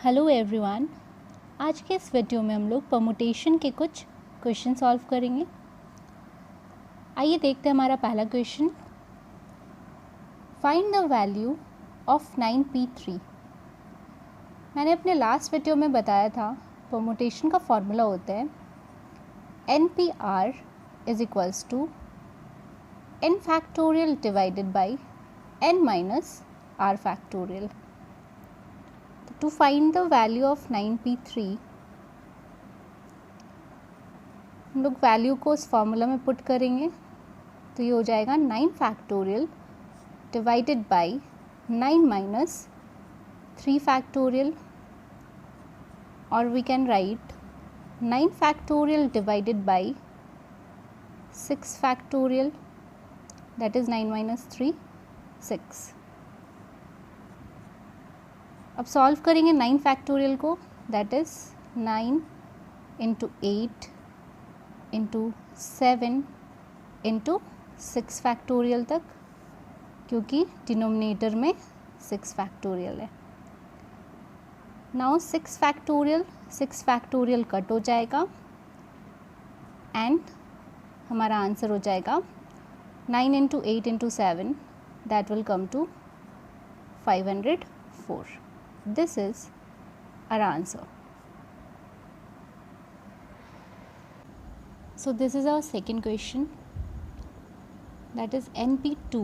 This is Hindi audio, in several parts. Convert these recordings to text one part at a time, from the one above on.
Hello everyone. आज के इस वीडियो में हम लोग परमुटेशन के कुछ क्वेश्चन सॉल्व करेंगे। आइए देखते हैं हमारा पहला question. Find the value of 9p3। मैंने अपने लास्ट वीडियो में बताया था परमुटेशन का फॉर्मूला होता है NPR is equals to n factorial divided by n minus r factorial. To find the value of 9p3 हम लोग वैल्यू को उस फॉर्मूला में पुट करेंगे तो ये हो जाएगा 9 factorial divided by 9 minus 3 factorial, और we can write 9 factorial divided by 6 factorial, that is 9 minus 3 6। अब सॉल्व करेंगे 9 फैक्टोरियल को, that is 9 into 8 into 7 into 6 factorial तक, क्योंकि डिनोमिनेटर में 6 फैक्टोरियल है। नाउ 6 फैक्टोरियल कट हो जाएगा एंड हमारा आंसर हो जाएगा 9 into 8 into 7, that will come to 504. This is our answer. So this is our second question, that is NP2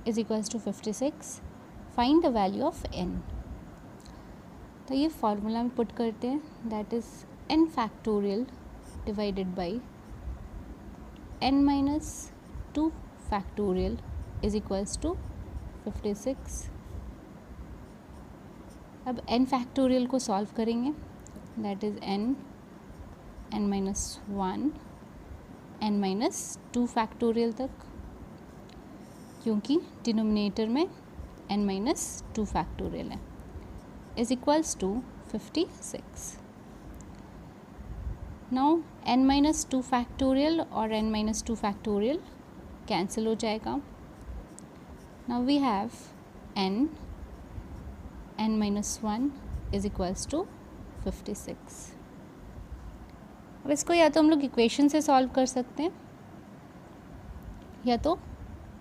is equals to 56. Find the value of n. तो ये फॉर्मूला में पुट करते हैं, that is n factorial divided by n minus 2 factorial is equals to 56. अब n फैक्टोरियल को सॉल्व करेंगे, that is n minus 1 n minus 2 factorial तक, क्योंकि डिनोमिनेटर में n माइनस 2 फैक्टोरियल है, is equals to 56. Now n minus 2 factorial और n माइनस 2 फैक्टोरियल कैंसिल हो जाएगा. Now we have n minus 1 is equals to 56. अब इसको या तो हम लोग इक्वेशन से सॉल्व कर सकते हैं या तो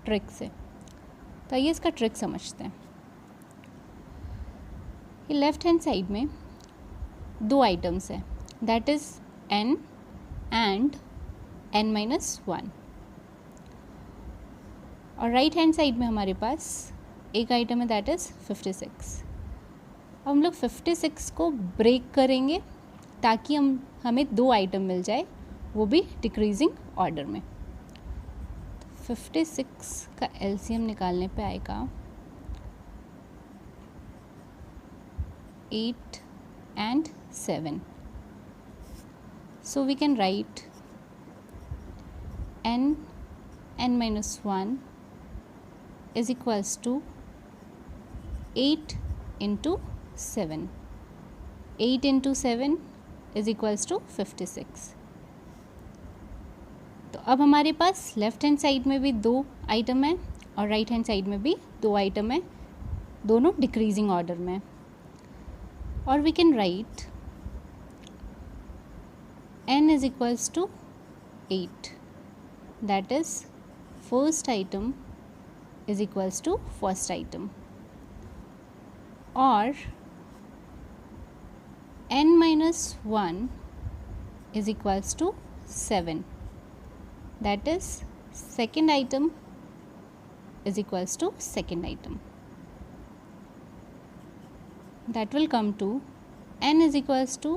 ट्रिक से. तो आइए इसका ट्रिक समझते हैं. ये लेफ्ट हैंड साइड में दो आइटम्स हैं, that is n and n minus 1, और राइट हैंड साइड में हमारे पास एक आइटम है, दैट इज़ 56. अब हम लोग 56 को ब्रेक करेंगे ताकि हमें दो आइटम मिल जाए, वो भी डिक्रीजिंग ऑर्डर में. 56 का एलसीएम निकालने पे आएगा 8 and 7. So we can write n minus 1 is equals to 8 into 7. 8 into 7 is equals to 56. तो अब हमारे पास लेफ्ट हैंड साइड में भी दो आइटम है और राइट हैंड साइड में भी दो आइटम है, दोनों डिक्रीजिंग ऑर्डर में. और we can write n is equals to 8, that is first item is equals to first item, और n minus 1 is equals to 7, that is second item is equals to second item. That will come to n is equals to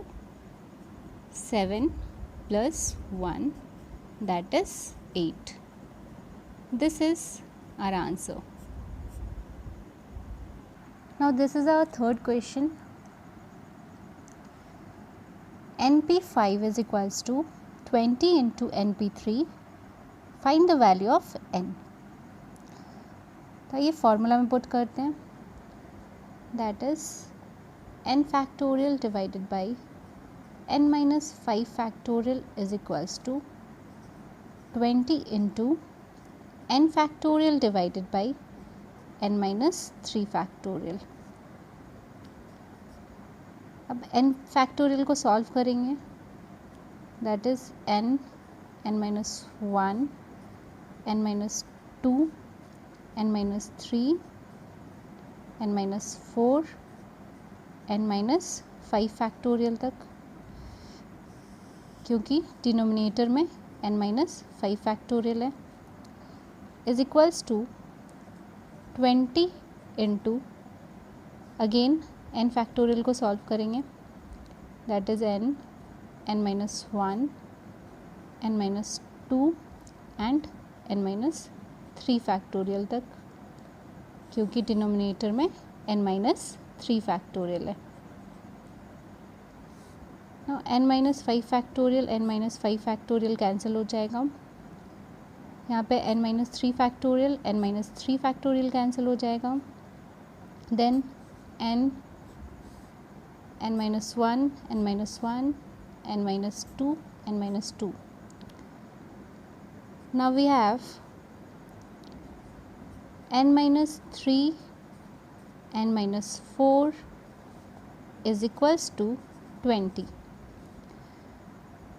7 plus 1, that is 8. This is our answer. Now this is our third question. NP5 is equals to 20 into NP3. Find the value of n. तो ये फॉर्मूला में पुट करते हैं, that is n factorial divided by n minus 5 factorial is equals to 20 into n factorial divided by n minus 3 factorial. अब n फैक्टोरियल को सॉल्व करेंगे, that is n minus 1, n minus 2, n minus 3, n minus 4, n minus 5 factorial तक, क्योंकि डिनोमिनेटर में n minus 5 फैक्टोरियल है, is equals to 20 into, again n factorial को सॉल्व करेंगे, that is n minus 1, n minus 2 and n minus 3 factorial तक, क्योंकि डिनोमिनेटर में n minus 3 फैक्टोरियल है। Now n minus 5 factorial, n minus 5 factorial cancel हो जाएगा, यहाँ पे n minus 3 factorial, n minus 3 factorial cancel हो जाएगा, then n minus 1, n minus 1, n minus 2, n minus 2. Now we have n minus 3, n minus 4 is equals to 20.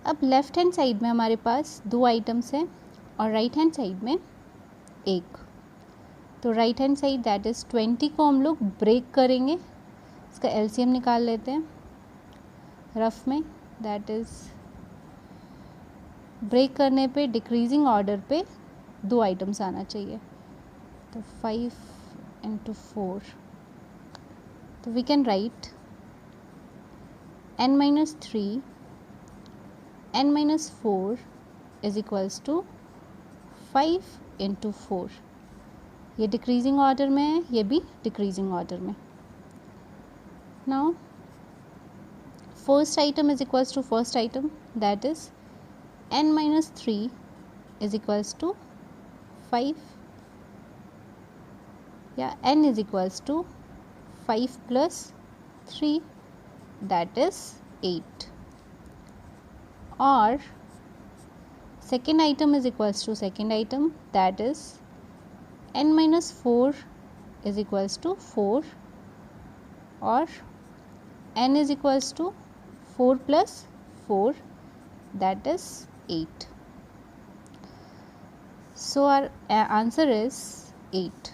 अब लेफ़्ट हैंड साइड में हमारे पास 2 आइटम्स हैं और राइट हैंड साइड में एक, तो right hand side that is 20 को हम लोग ब्रेक करेंगे, इसका एलसीएम निकाल लेते हैं रफ में, दैट इज़ ब्रेक करने पे डिक्रीजिंग ऑर्डर पे 2 आइटम्स आना चाहिए, तो 5 into 4, तो we can write n minus 3, n minus 4 is equals to 5 into 4, ये डिक्रीजिंग ऑर्डर में है, ये भी डिक्रीजिंग ऑर्डर में। Now first item is equals to first item, that is n minus 3 is equals to 5, या n is equals to 5 plus 3, that is 8, और second item is equals to second item, that is n minus 4 is equals to 4, और n is equals to 4 plus 4, that is 8. So our answer is 8.